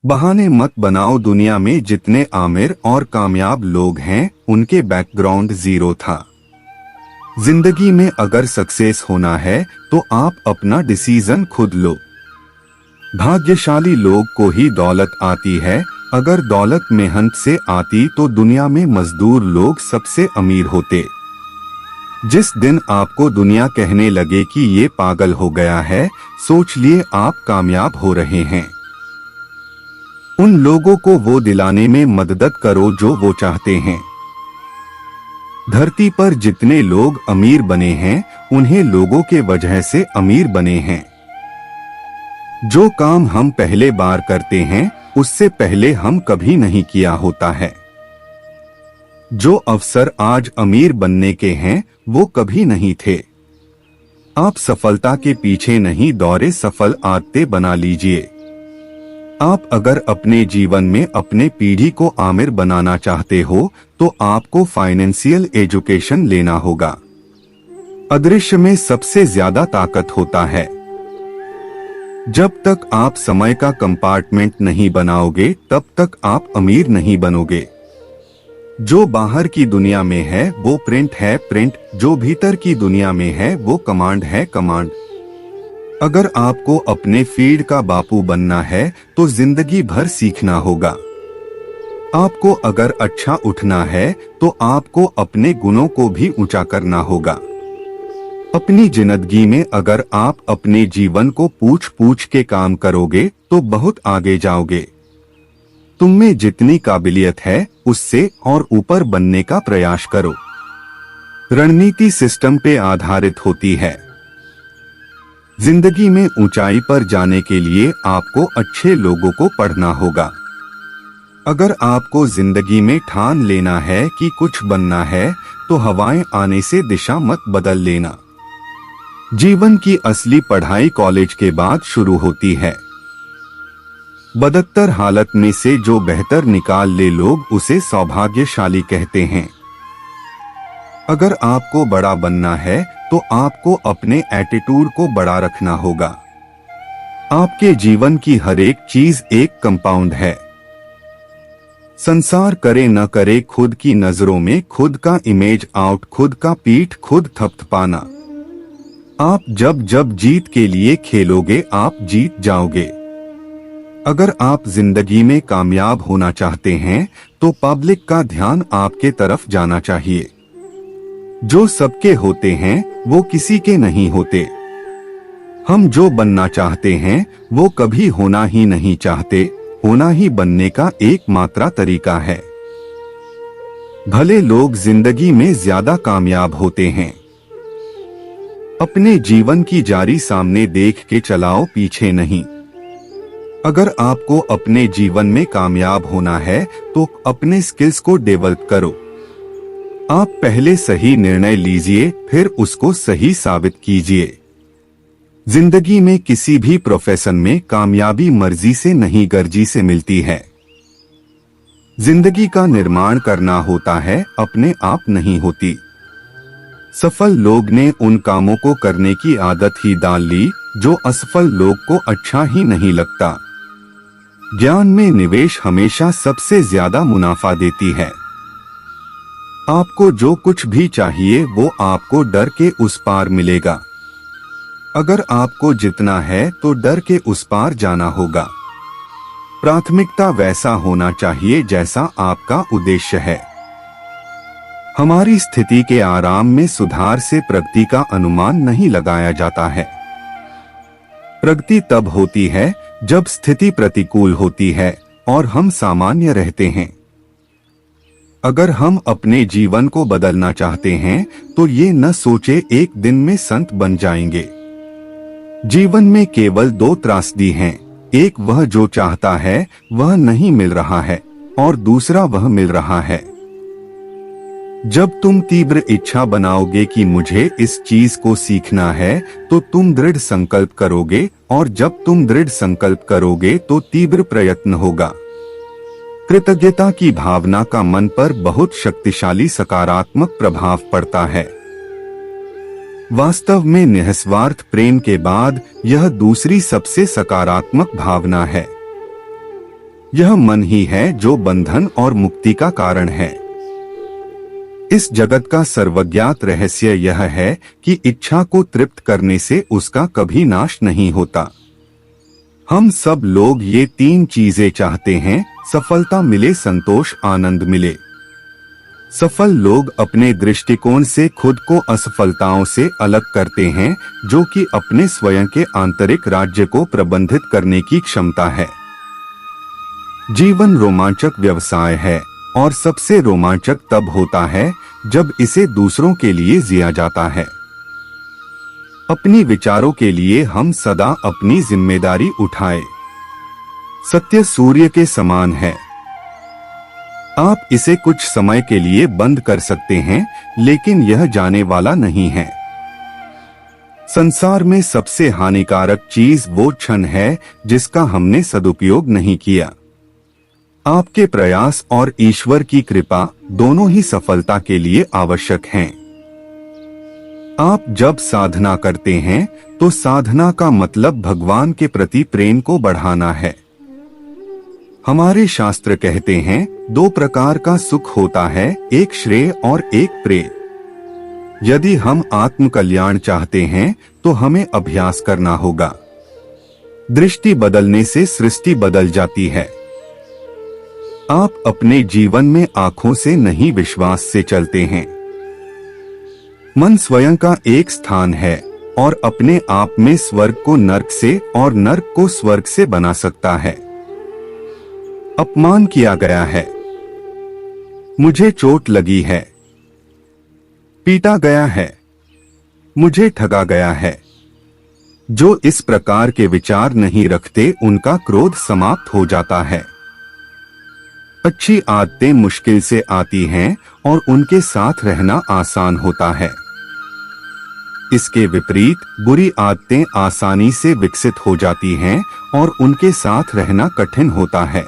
बहाने मत बनाओ। दुनिया में जितने आमिर और कामयाब लोग हैं उनके बैकग्राउंड जीरो था। जिंदगी में अगर सक्सेस होना है तो आप अपना डिसीजन खुद लो। भाग्यशाली लोग को ही दौलत आती है। अगर दौलत मेहनत से आती तो दुनिया में मजदूर लोग सबसे अमीर होते। जिस दिन आपको दुनिया कहने लगे कि ये पागल हो गया है, सोच लिए आप कामयाब हो रहे हैं। उन लोगों को वो दिलाने में मदद करो जो वो चाहते हैं। धरती पर जितने लोग अमीर बने हैं उन्हें लोगों के वजह से अमीर बने हैं। जो काम हम पहले बार करते हैं उससे पहले हम कभी नहीं किया होता है। जो अवसर आज अमीर बनने के हैं वो कभी नहीं थे। आप सफलता के पीछे नहीं दौड़े, सफल आदतें बना लीजिए। आप अगर अपने जीवन में अपने पीढ़ी को आमिर बनाना चाहते हो तो आपको फाइनेंशियल एजुकेशन लेना होगा। अदृश्य में सबसे ज्यादा ताकत होता है। जब तक आप समय का कंपार्टमेंट नहीं बनाओगे तब तक आप अमीर नहीं बनोगे। जो बाहर की दुनिया में है वो प्रिंट है प्रिंट, जो भीतर की दुनिया में है वो कमांड है कमांड। अगर आपको अपने फील्ड का बापू बनना है तो जिंदगी भर सीखना होगा। आपको अगर अच्छा उठना है तो आपको अपने गुणों को भी ऊंचा करना होगा। अपनी जिंदगी में अगर आप अपने जीवन को पूछ पूछ के काम करोगे तो बहुत आगे जाओगे। तुम में जितनी काबिलियत है उससे और ऊपर बनने का प्रयास करो। रणनीति सिस्टम पे आधारित होती है। जिंदगी में ऊंचाई पर जाने के लिए आपको अच्छे लोगों को पढ़ना होगा। अगर आपको जिंदगी में ठान लेना है कि कुछ बनना है तो हवाएं आने से दिशा मत बदल लेना। जीवन की असली पढ़ाई कॉलेज के बाद शुरू होती है। बदतर हालत में से जो बेहतर निकाल ले लोग उसे सौभाग्यशाली कहते हैं। अगर आपको बड़ा बनना है तो आपको अपने एटीट्यूड को बड़ा रखना होगा। आपके जीवन की हर एक चीज एक कंपाउंड है। संसार करे न करे खुद की नजरों में खुद का इमेज आउट, खुद का पीठ खुद थपथपाना। आप जब जब जीत के लिए खेलोगे आप जीत जाओगे। अगर आप जिंदगी में कामयाब होना चाहते हैं तो पब्लिक का ध्यान आपके तरफ जाना चाहिए। जो सबके होते हैं वो किसी के नहीं होते। हम जो बनना चाहते हैं वो कभी होना ही नहीं चाहते, होना ही बनने का एकमात्र तरीका है। भले लोग जिंदगी में ज्यादा कामयाब होते हैं। अपने जीवन की जारी सामने देख के चलाओ, पीछे नहीं। अगर आपको अपने जीवन में कामयाब होना है तो अपने स्किल्स को डेवलप करो। आप पहले सही निर्णय लीजिए फिर उसको सही साबित कीजिए। जिंदगी में किसी भी प्रोफेशन में कामयाबी मर्जी से नहीं गर्जी से मिलती है। जिंदगी का निर्माण करना होता है, अपने आप नहीं होती। सफल लोग ने उन कामों को करने की आदत ही डाल ली जो असफल लोग को अच्छा ही नहीं लगता। ज्ञान में निवेश हमेशा सबसे ज्यादा मुनाफा देती है। आपको जो कुछ भी चाहिए वो आपको डर के उस पार मिलेगा। अगर आपको जितना है तो डर के उस पार जाना होगा। प्राथमिकता वैसा होना चाहिए जैसा आपका उद्देश्य है। हमारी स्थिति के आराम में सुधार से प्रगति का अनुमान नहीं लगाया जाता है। प्रगति तब होती है जब स्थिति प्रतिकूल होती है और हम सामान्य रहते हैं। अगर हम अपने जीवन को बदलना चाहते हैं तो ये न सोचे एक दिन में संत बन जाएंगे। जीवन में केवल दो त्रासदी हैं, एक वह जो चाहता है वह नहीं मिल रहा है और दूसरा वह मिल रहा है। जब तुम तीव्र इच्छा बनाओगे कि मुझे इस चीज को सीखना है तो तुम दृढ़ संकल्प करोगे और जब तुम दृढ़ संकल्प करोगे तो तीव्र प्रयत्न होगा। कृतज्ञता की भावना का मन पर बहुत शक्तिशाली सकारात्मक प्रभाव पड़ता है। वास्तव में निस्वार्थ प्रेम के बाद यह दूसरी सबसे सकारात्मक भावना है। यह मन ही है जो बंधन और मुक्ति का कारण है। इस जगत का सर्वज्ञात रहस्य यह है कि इच्छा को तृप्त करने से उसका कभी नाश नहीं होता। हम सब लोग ये 3 चीजें चाहते हैं, सफलता मिले, संतोष, आनंद मिले। सफल लोग अपने दृष्टिकोण से खुद को असफलताओं से अलग करते हैं, जो कि अपने स्वयं के आंतरिक राज्य को प्रबंधित करने की क्षमता है। जीवन रोमांचक व्यवसाय है और सबसे रोमांचक तब होता है जब इसे दूसरों के लिए जिया जाता है। अपनी विचारों के लिए हम सदा अपनी जिम्मेदारी उठाएं। सत्य सूर्य के समान है। आप इसे कुछ समय के लिए बंद कर सकते हैं, लेकिन यह जाने वाला नहीं है। संसार में सबसे हानिकारक चीज वो क्षण है जिसका हमने सदुपयोग नहीं किया। आपके प्रयास और ईश्वर की कृपा दोनों ही सफलता के लिए आवश्यक हैं। आप जब साधना करते हैं तो साधना का मतलब भगवान के प्रति प्रेम को बढ़ाना है। हमारे शास्त्र कहते हैं 2 प्रकार का सुख होता है, एक श्रेय और एक प्रेय। यदि हम आत्म कल्याण चाहते हैं तो हमें अभ्यास करना होगा। दृष्टि बदलने से सृष्टि बदल जाती है। आप अपने जीवन में आंखों से नहीं, विश्वास से चलते हैं। मन स्वयं का एक स्थान है और अपने आप में स्वर्ग को नर्क से और नर्क को स्वर्ग से बना सकता है। अपमान किया गया है, मुझे चोट लगी है, पीटा गया है, मुझे ठगा गया है। जो इस प्रकार के विचार नहीं रखते उनका क्रोध समाप्त हो जाता है। अच्छी आदतें मुश्किल से आती हैं और उनके साथ रहना आसान होता है। इसके विपरीत बुरी आदतें आसानी से विकसित हो जाती हैं और उनके साथ रहना कठिन होता है।